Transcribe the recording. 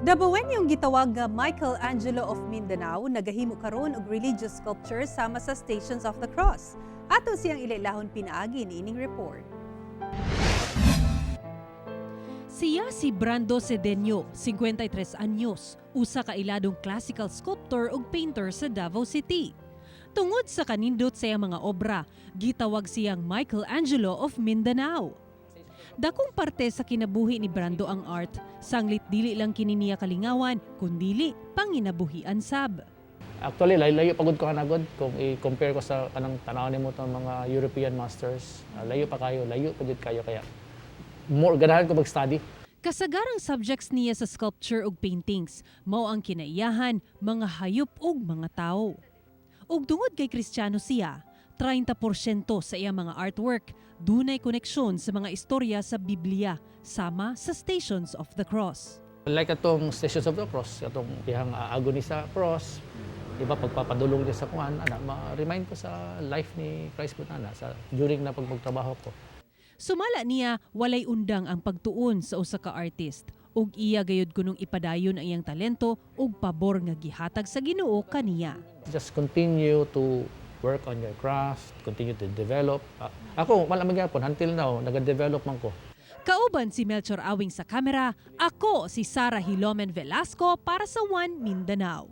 Dabawen yung gitawag nga Michelangelo of Mindanao nagahimo karon og religious sculpture sama sa Stations of the Cross. Ato siyang ilailahon pinaagi niining report. Siya si Brando Cedeño, 53 anyos, usa ka iladong classical sculptor ug painter sa Davao City. Tungod sa kanindot sa iyang mga obra, gitawag siyang Michelangelo of Mindanao. Dakong parte sa kinabuhi ni Brando ang art, sanglit dili lang kini niya kalingawan, kundili panginabuhian sab. Actually, layo pagod ko kanagod kung i-compare ko sa kanang tanaw nimo tong mga European masters. Layo pa kayo, layo pa jud kayo kaya more ganahan ko mag-study. Kasagarang subjects niya sa sculpture ug paintings, mao ang kinaiyahan, mga hayop ug mga tao. Ug tungod kay Kristiyano siya, 30% sa iyang mga artwork dunay koneksyon sa mga istorya sa Biblia sama sa Stations of the Cross. Like atong Stations of the Cross, atong iyang agony sa cross, iba pagpapadulong niya sa kuan, ma-remind ko sa life ni Christ bunana sa during na pagtrabaho ko. Sumala niya, walay undang ang pagtuon sa usa ka artist ug iya gayud kunong ipadayon ang iyang talento ug pabor nga gihatag sa Ginoo kaniya. Just continue to work on your craft, continue to develop. Ako, wala magyapon, until now, nag-develop man ko. Kauban si Melchor Awing sa kamera, ako si Sarah Hilomen Velasco para sa One Mindanao.